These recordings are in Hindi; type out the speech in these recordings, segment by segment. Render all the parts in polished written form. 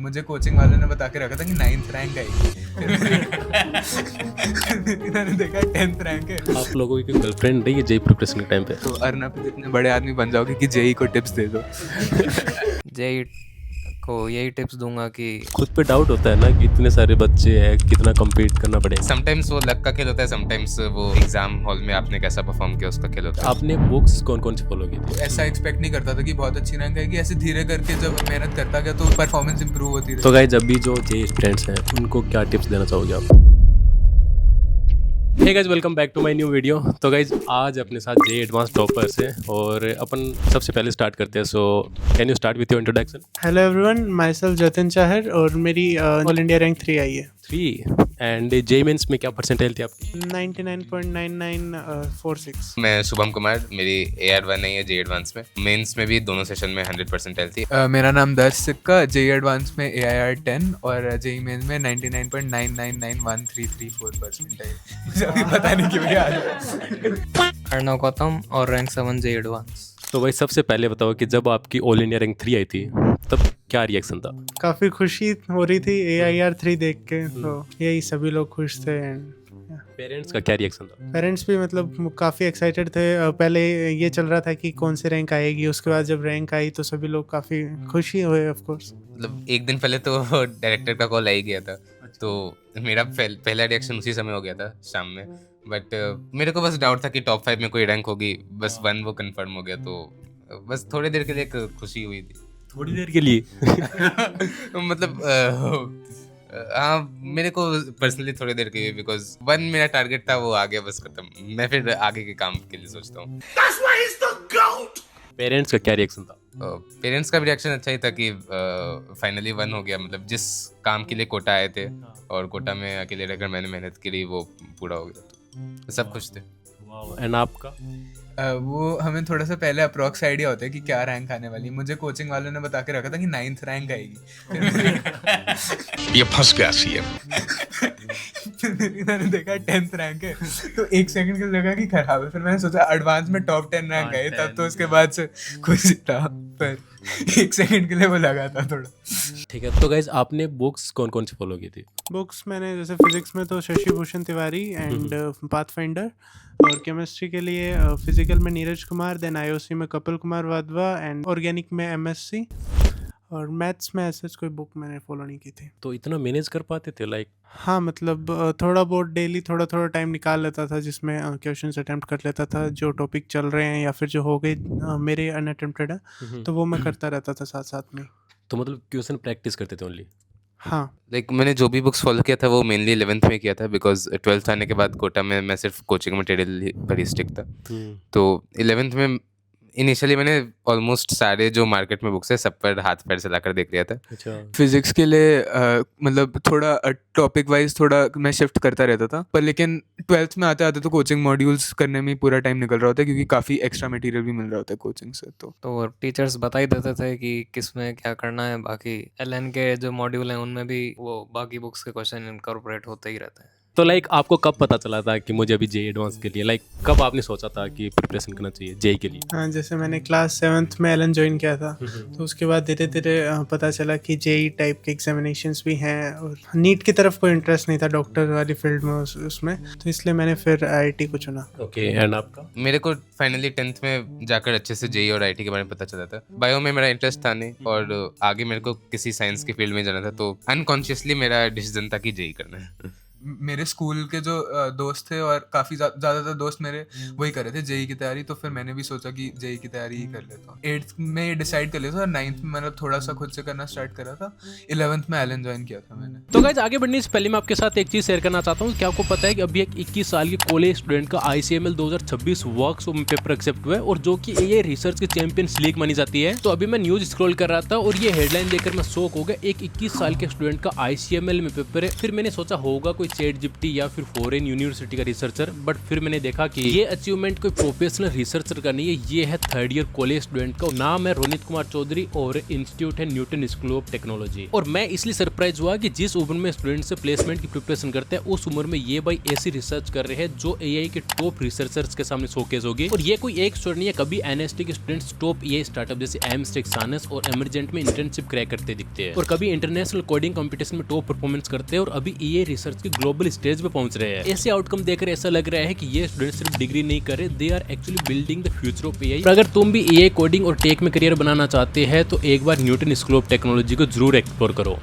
मुझे कोचिंग वालों ने बता के रखा था कि 9th रैंक आएगी। मैंने देखा 10th रैंक है। आप लोगों की गर्लफ्रेंड नहीं है जेई प्रिपरेशन के टाइम पे? तो अर्नब इतने बड़े आदमी बन जाओगे कि जेई को टिप्स दे दो। जेई को यही टिप्स दूंगा कि खुद पे डाउट होता है ना कि इतने सारे बच्चे हैं, कितना कम्पीट करना पड़ेगा। समटाइम्स वो लक का खेल होता है, समटाइम्स वो एग्जाम हॉल में आपने कैसा परफॉर्म किया उसका खेल होता है। आपने बुक्स कौन कौन सी फॉलो की थी? ऐसा एक्सपेक्ट नहीं करता था कि बहुत अच्छी रैंक आएगी, ऐसे धीरे करके जब मेहनत करता गया तो परफॉर्मेंस इंप्रूव होती रही। तो गाइस अभी जो जेई स्टूडेंट्स हैं उनको क्या टिप्स देना चाहोगे आप? Hey guys, welcome back to my new video. तो गाइस आज अपने साथ जेई एडवांस टॉपर्स हैं और अपन सबसे पहले स्टार्ट करते हैं। So can you start with your introduction? Hello everyone, my self Jatin Chahar और मेरी ऑल इंडिया रैंक 3 आई है। 3 एंड जेई मेंस में क्या परसेंटाइल थी आपकी? 99.9946। मैं शुभम कुमार, मेरी AR1 आई है जेई एडवांस में। मेंस में भी दोनों सेशन में 100% थी। मेरा नाम दर्श सिक्का, जेई एडवांस में AIR 10 और जेई मेन में 99.99913334% है। मुझे अभी पता नहीं क्यों याद है। अर्णव गौतम और रैंक 7 जेई एडवांस। तो भाई सबसे पहले बताओ कि जब आपकी ऑल इंडिया रैंक 3 आई थी तब क्या रिएक्शन था? काफ़ी खुशी हो रही थी AIR 3 देख के, तो यही सभी लोग खुश थे। एंड पेरेंट्स का क्या रिएक्शन था? पेरेंट्स भी मतलब काफ़ी एक्साइटेड थे। पहले ये चल रहा था कि कौन से रैंक आएगी, उसके बाद जब रैंक आई तो सभी लोग काफ़ी खुशी हुए ऑफ कोर्स। मतलब एक दिन पहले तो डायरेक्टर का कॉल आ ही गया था, तो मेरा पहला रिएक्शन उसी समय हो गया था शाम में। बट मेरे को बस डाउट था कि टॉप 5 में कोई रैंक होगी, बस 1 वो कंफर्म हो गया, तो बस थोड़ी देर के लिए एक खुशी हुई थी। थोड़ी देर के लिए मतलब हाँ, मेरे को पर्सनली थोड़ी देर के लिए, बिकॉज 1 मेरा टारगेट था, वो आ गया, बस खत्म। मैं फिर आगे के काम के लिए सोचता हूँ। पेरेंट्स का क्या रिएक्शन था? पेरेंट्स का भी रिएक्शन अच्छा ही था कि फाइनली 1 हो गया। मतलब जिस काम के लिए कोटा आए थे और कोटा में अकेले रहकर मैंने मेहनत करी, वो पूरा हो गया, तो सब खुश थे। एंड आपका? वो हमें थोड़ा सा पहले अप्रॉक्स आइडिया होता है कि क्या रैंक आने वाली है। मुझे कोचिंग वालों ने बता के रखा था कि 9th रैंक आएगी। ये फंस गया सीएम। मैंने देखा 10th रैंक है, तो एक सेकंड के लिए लगा कि खराब है। फिर मैंने सोचा एडवांस में टॉप 10 रैंक आई, तब तो उसके बाद से खुश था, पर एक सेकंड के लिए वो लगा था थोड़ा। ठीक है, तो गाइज आपने बुक्स कौन कौन सी फॉलो की थी? बुक्स मैंने जैसे फिजिक्स में तो शशि भूषण तिवारी एंड पाथफाइंडर, और केमिस्ट्री के लिए फिजिकल में नीरज कुमार, देन IOC में कपिल कुमार वाधवा एंड ऑर्गेनिक में MSc, और मैथ्स में ऐसे कोई बुक मैंने फॉलो नहीं की थी। तो इतना मैनेज कर पाते थे लाइक? हाँ, मतलब थोड़ा बहुत डेली थोड़ा थोड़ा टाइम निकाल लेता था, जिसमें क्वेश्चंस अटेम्प्ट कर लेता था जो टॉपिक चल रहे हैं या फिर जो हो गए मेरे अनअटेम्प्टेड है, तो वो मैं करता रहता था साथ साथ में। तो मतलब क्वेश्चन प्रैक्टिस करते थे ओनली? हाँ, लाइक मैंने जो भी बुक्स फॉलो किया था वो मेनली 11th में किया था, बिकॉज 12th आने के बाद कोटा में मैं सिर्फ कोचिंग मटेरियल पर ही स्टिक था। तो 11th में इनिशियली मैंने ऑलमोस्ट सारे जो मार्केट में बुक्स है सब पर हाथ पैर चलाकर देख लिया था। अच्छा। फिजिक्स के लिए मतलब थोड़ा टॉपिक वाइज थोड़ा मैं शिफ्ट करता रहता था, पर लेकिन 12th में आते आते तो कोचिंग मॉड्यूल्स करने में पूरा टाइम निकल रहा होता है, क्योंकि काफ़ी एक्स्ट्रा मटेरियल भी मिल रहा होता है कोचिंग से। तो टीचर्स बता ही देते थे कि किस में क्या करना है। बाकी LN के जो मॉड्यूल हैं उनमें भी वो बाकी बुक्स के क्वेश्चन इनकॉर्पोरेट होते ही रहते हैं। तो लाइक आपको कब पता चला था कि मुझे अभी जेई एडवांस के लिए, लाइक कब आपने सोचा था कि प्रिपरेशन करना चाहिए जेई के लिए? हाँ, जैसे मैंने क्लास 7th में LN ज्वाइन किया था, तो उसके बाद धीरे धीरे पता चला कि जेई टाइप के एग्जामिनेशंस भी हैं, और नीट की तरफ कोई इंटरेस्ट नहीं था डॉक्टर वाली फील्ड में उसमें, तो इसलिए मैंने फिर IIT को चुना। ओके, एंड आपका? मेरे को फाइनली 10th में जाकर अच्छे से जेई और IIT के बारे में पता चला था। बायो में मेरा इंटरेस्ट था नहीं, और आगे मेरे को किसी साइंस की फील्ड में जाना था, तो अनकॉन्शियसली मेरा डिसीजन था कि जेई करना है। मेरे स्कूल के जो दोस्त थे और काफ़ी ज़्यादातर दोस्त मेरे वही कर रहे थे जेई की तैयारी, तो फिर मैंने भी सोचा कि जेई की तैयारी ही कर लेता हूँ। 8th में डिसाइड कर लिया था, और 9th में मैंने थोड़ा सा खुद से करना स्टार्ट करा था। 11th में LN ज्वाइन किया था मैंने। तो गाइज आगे बढ़ने से पहले मैं आपके साथ एक चीज़ शेयर करना चाहता हूँ। क्या आपको पता है कि अभी एक 21 साल के कॉलेज स्टूडेंट का ICML 2026 वर्कशॉप में पेपर एक्सेप्ट हुआ है, और जो कि ये रिसर्च की चैंपियंस लीग मानी जाती है। तो अभी मैं न्यूज़ स्क्रॉल कर रहा था और ये हेडलाइन देखकर मैं शॉक हो गया। एक 21 साल के स्टूडेंट का ICML में पेपर है। फिर मैंने सोचा होगा कोई चैट जीपीटी या फिर फॉरेन यूनिवर्सिटी का रिसर्चर, बट फिर मैंने देखा कि ये अचीवमेंट कोई प्रोफेशनल रिसर्चर का नहीं है, ये है थर्ड ईयर कॉलेज स्टूडेंट का। नाम है रोनित कुमार चौधरी और इंस्टीट्यूट है न्यूटन स्कूल ऑफ टेक्नोलॉजी। और मैं इसलिए सरप्राइज हुआ कि जिस उम्र में स्टूडेंट से प्लेसमेंट की प्रिपरेशन करते हैं उस उम्र में ये भाई ऐसी रिसर्च कर रहे हैं जो एआई के टॉप रिसर्चर्स के सामने शोकेस होगी। और ये कोई एक स्टूडेंट नहीं है, कभी एनएसटी के स्टूडेंट्स टॉप एआई स्टार्टअप जैसे एमस्टेक, सानस और एमरजेंट में इंटर्नशिप क्रैक करते दिखते हैं और कभी इंटरनेशनल कोडिंग कंपटीशन में टॉप परफॉर्मेंस करते हैं और अभी एआई रिसर्च के ग्लोबल स्टेज पे पहुंच रहे हैं। ऐसे आउटकम देखकर ऐसा लग रहा है कि ये स्टूडेंट सिर्फ डिग्री नहीं कर रहे, they are actually building the future of AI. अगर तुम भी एआई कोडिंग और टेक में करियर बनाना चाहते हैं तो एक बार न्यूटन स्कूल ऑफ टेक्नोलॉजी को जरूर एक्सप्लोर करो।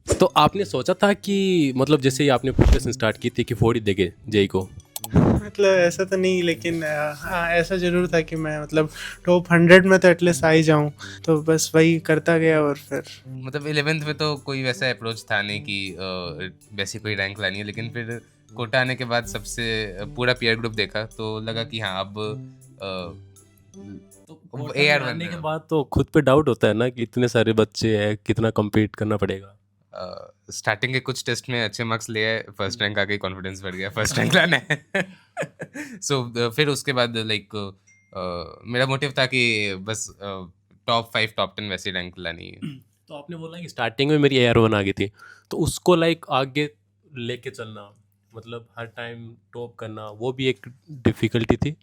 तो आपने सोचा था कि मतलब जैसे ही आपने प्रिपरेशन स्टार्ट की थी कि 40 देंगे जेई को? मतलब ऐसा तो नहीं, लेकिन हाँ ऐसा ज़रूर था कि मैं मतलब टॉप 100 में तो एटलीस्ट आ ही जाऊँ, तो बस वही करता गया। और फिर मतलब 11th में तो कोई वैसा अप्रोच था नहीं कि वैसी कोई रैंक लानी है, लेकिन फिर कोटा आने के बाद सबसे पूरा पीयर ग्रुप देखा तो लगा कि हाँ अब AR आने के बाद तो खुद पे डाउट होता है ना कि इतने सारे बच्चे हैं, कितना कम्पीट करना पड़ेगा। स्टार्टिंग के कुछ टेस्ट में अच्छे मार्क्स ले आए, फर्स्ट रैंक आ गई, कॉन्फिडेंस बढ़ गया, फर्स्ट रैंक लाना है। सो फिर उसके बाद लाइक मेरा मोटिव था कि बस टॉप 5 टॉप 10 वैसी रैंक लानी है। तो आपने बोला कि स्टार्टिंग में मेरी AR1 आ गई थी, तो उसको लाइक आगे लेके चलना, मतलब हर टाइम टॉप करना, वो भी एक डिफिकल्टी थी।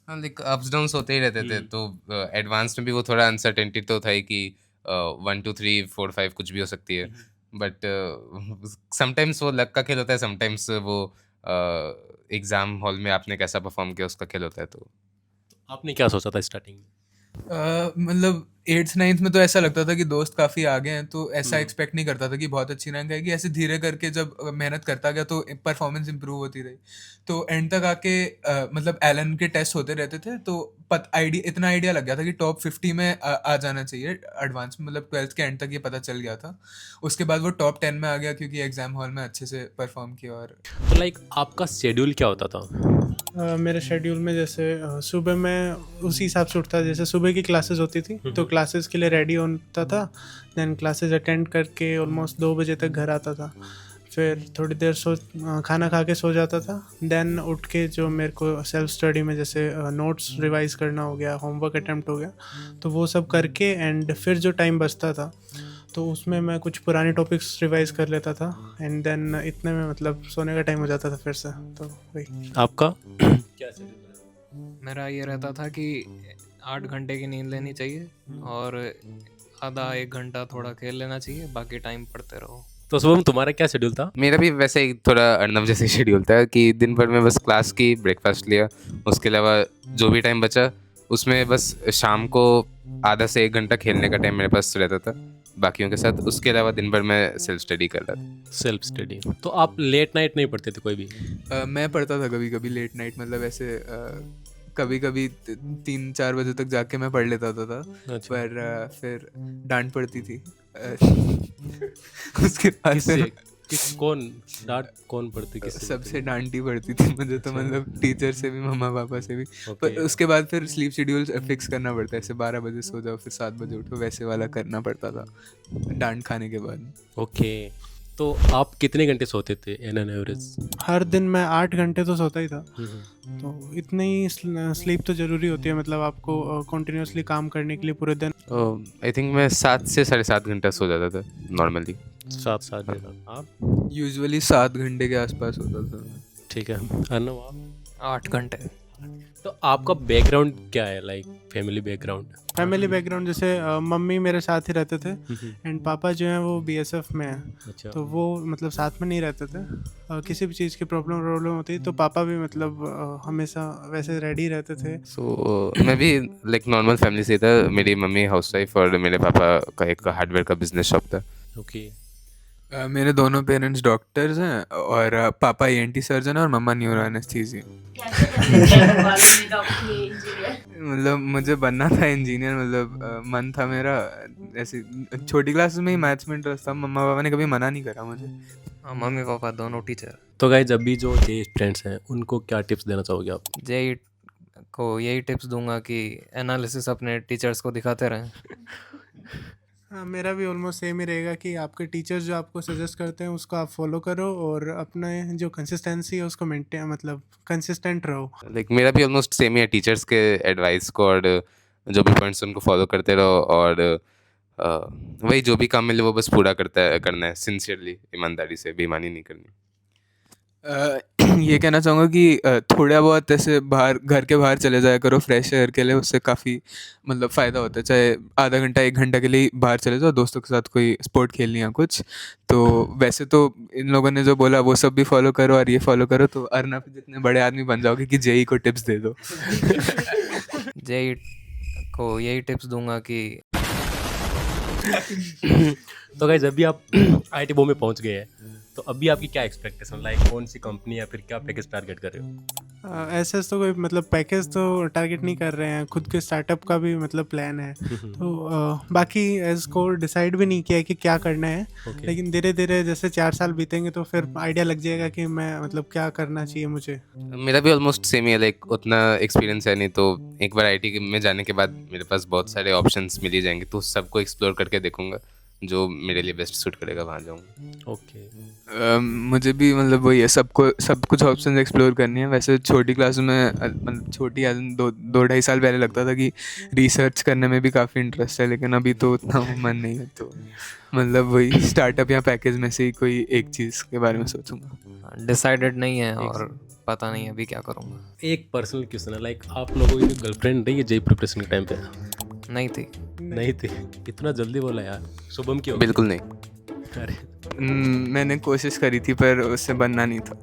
हाँ, लाइक अप्स डाउन्स होते ही रहते थे, तो एडवांस में भी वो थोड़ा अनसर्टेनिटी तो था ही कि 1 2 3 4 5 कुछ भी हो सकती है, बट समटाइम्स वो लक का खेल होता है, समटाइम्स वो एग्जाम हॉल में आपने कैसा परफॉर्म किया उसका खेल होता है। तो आपने क्या सोचा था स्टार्टिंग में? मतलब 8th 9th में तो ऐसा लगता था कि दोस्त काफ़ी आगे हैं, तो ऐसा एक्सपेक्ट नहीं करता था कि बहुत अच्छी रैंक आएगी। ऐसे धीरे करके जब मेहनत करता गया तो परफॉर्मेंस इंप्रूव होती रही। तो एंड तक आके मतलब एलन के टेस्ट होते रहते थे, तो इतना आइडिया लग गया था कि टॉप 50 में आ जाना चाहिए एडवांस में। मतलब 12th के एंड तक ये पता चल गया था। उसके बाद वो टॉप 10 में आ गया क्योंकि एग्जाम हॉल में अच्छे से परफॉर्म किया। और तो लाइक आपका शेड्यूल क्या होता था? मेरे शेड्यूल में जैसे सुबह मैं उसी हिसाब से उठता, जैसे सुबह की क्लासेस होती थी तो क्लासेस के लिए रेडी होता था, देन क्लासेस अटेंड करके ऑलमोस्ट 2 बजे तक घर आता था। फिर थोड़ी देर खाना खा के सो जाता था। देन उठ के जो मेरे को सेल्फ स्टडी में जैसे नोट्स रिवाइज करना हो गया, होमवर्क अटेम्प्ट हो गया, तो वो सब करके एंड फिर जो टाइम बचता था तो उसमें मैं कुछ पुराने टॉपिक्स रिवाइज कर लेता था एंड देन इतने में मतलब सोने का टाइम हो जाता था फिर से। तो वही। आपका क्या शेड्यूल? मेरा ये रहता था कि 8 घंटे की नींद लेनी चाहिए और आधा 1 घंटा थोड़ा खेल लेना चाहिए, बाकी टाइम पढ़ते रहो। तो शुभम तुम्हारा क्या शेड्यूल था? मेरा भी वैसे ही थोड़ा अर्नव जैसे शेड्यूल था कि दिन भर में बस क्लास की, ब्रेकफास्ट लिया, उसके अलावा जो भी टाइम बचा उसमें बस शाम को आधा से 1 घंटा खेलने का टाइम मेरे पास रहता था बाकियों के साथ। उसके अलावा दिन भर मैं सेल्फ स्टडी कर रहा था। Self study. तो आप लेट नाइट नहीं पढ़ते थे कोई भी? मैं पढ़ता था कभी कभी लेट नाइट, मतलब ऐसे कभी कभी 3-4 बजे तक जाके मैं पढ़ लेता था। अच्छा। पर फिर डांट पड़ती थी। उसके बाद फिर डांट कौन पढ़ती? किससे? सबसे डांटी पड़ती थी मुझे तो, मतलब टीचर से भी, मम्मा पापा से भी। पर उसके बाद फिर स्लीप शेड्यूल फिक्स करना पड़ता है, ऐसे 12 बजे सो जाओ फिर 7 बजे उठो, वैसे वाला करना पड़ता था डांट खाने के बाद। ओके। तो आप कितने घंटे सोते थे इन एन एवरेज? हर दिन मैं 8 घंटे तो सोता ही था। तो इतनी ही स्लीप तो ज़रूरी होती है, मतलब आपको कंटिन्यूसली काम करने के लिए पूरे दिन। आई थिंक मैं 7 से 7.5 घंटा सो जाता था नॉर्मली। 7 आप? यूजुअली 7 घंटे के आसपास होता था। ठीक है। अर्नव आप? 8 घंटे। तो आपका बैकग्राउंड क्या है, like family background? Family background जैसे मम्मी मेरे साथ ही रहते थे एंड पापा जो हैं वो BSF में हैं। अच्छा। तो वो मतलब साथ में नहीं रहते थे। किसी भी चीज़ की प्रॉब्लम होती तो पापा भी मतलब हमेशा वैसे रेडी रहते थे। सो मैं भी लाइक नॉर्मल फैमिली से था। मेरी मम्मी हाउसवाइफ और मेरे पापा का एक हार्डवेयर का बिजनेस शॉप था। ओके। मेरे दोनों पेरेंट्स डॉक्टर्स हैं और पापा ENT सर्जन है और मम्मा न्यूरो एनेस्थीसिया। मतलब मुझे बनना था इंजीनियर, मतलब मन था मेरा। ऐसे छोटी क्लास में ही मैथ्स में इंटरेस्ट था। मम्मा पापा ने कभी मना नहीं करा मुझे। मम्मी पापा दोनों टीचर। तो गाइस अभी जो जेई स्टूडेंट्स हैं उनको क्या टिप्स देना चाहोगे आप? जेई को यही टिप्स दूंगा कि एनालिसिस अपने टीचर्स को दिखाते रहें। हाँ, मेरा भी ऑलमोस्ट सेम ही रहेगा कि आपके टीचर्स जो आपको सजेस्ट करते हैं उसको आप फॉलो करो और अपने जो कंसिस्टेंसी है उसको मेंटेन मतलब कंसिस्टेंट रहो। लाइक मेरा भी ऑलमोस्ट सेम ही है, टीचर्स के एडवाइस को और जो भी पॉइंट्स उनको फॉलो करते रहो और वही जो भी काम मिले वो बस पूरा करना है सिंसियरली, ईमानदारी से, बेईमानी नहीं करनी। ये कहना चाहूँगा कि थोड़ा बहुत ऐसे बाहर, घर के बाहर चले जाया करो फ्रेश एयर के लिए, उससे काफ़ी मतलब फ़ायदा होता है। चाहे आधा घंटा 1 घंटा के लिए बाहर चले जाओ दोस्तों के साथ, कोई स्पोर्ट खेलनी या कुछ। तो वैसे तो इन लोगों ने जो बोला वो सब भी फॉलो करो और ये फॉलो करो, तो अर्नब जितने बड़े आदमी बन जाओगे कि जेई को टिप्स दे दो। जेई को यही टिप्स दूंगा कि तो गाइस अभी आप आईटी बॉम्बे में पहुंच गए हैं, तो अभी आपकी क्या एक्सपेक्टेशन, लाइक कौन सी कंपनी या फिर क्या पैकेज टारगेट कर रहे हो? ऐसे तो कोई मतलब पैकेज तो टारगेट नहीं कर रहे हैं, खुद के स्टार्टअप का भी मतलब प्लान है। तो बाकी एज को डिसाइड भी नहीं किया है कि क्या करना है। लेकिन धीरे धीरे जैसे 4 साल बीतेंगे तो फिर आइडिया लग जाएगा कि मैं मतलब क्या करना चाहिए मुझे। मेरा भी ऑलमोस्ट सेम ही है, लाइक उतना एक्सपीरियंस है नहीं, तो एक बार आईटी में जाने के बाद मेरे पास बहुत सारे ऑप्शंस मिल ही जाएंगे, तो सबको एक्सप्लोर करके देखूंगा, जो मेरे लिए बेस्ट सूट करेगा वहाँ जाऊँगा। ओके, मुझे भी मतलब वही है, सब कुछ ऑप्शन एक्सप्लोर करनी है। वैसे छोटी क्लास में मतलब छोटी 2-2.5 साल पहले लगता था कि रिसर्च करने में भी काफ़ी इंटरेस्ट है, लेकिन अभी तो उतना मन नहीं है। तो मतलब वही स्टार्टअप या पैकेज में से ही कोई एक चीज़ के बारे में सोचूंगा। डिसाइडेड नहीं है और पता नहीं अभी क्या करूँगा। एक पर्सनल क्वेश्चन है, लाइक आप लोगों की गर्लफ्रेंड रही है जेई प्रिपरेशन के टाइम पे? नहीं थी। नहीं थी? इतना जल्दी बोला यार। शुभम क्यों? बिल्कुल नहीं। अरे मैंने कोशिश करी थी पर उससे बनना नहीं था।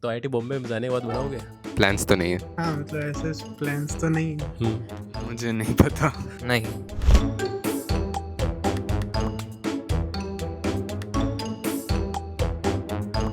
तो आईटी बॉम्बे में जाने के बाद बनाओगे? प्लान्स तो नहीं है। हाँ मतलब ऐसे प्लान्स तो नहीं है। मुझे नहीं पता। नहीं।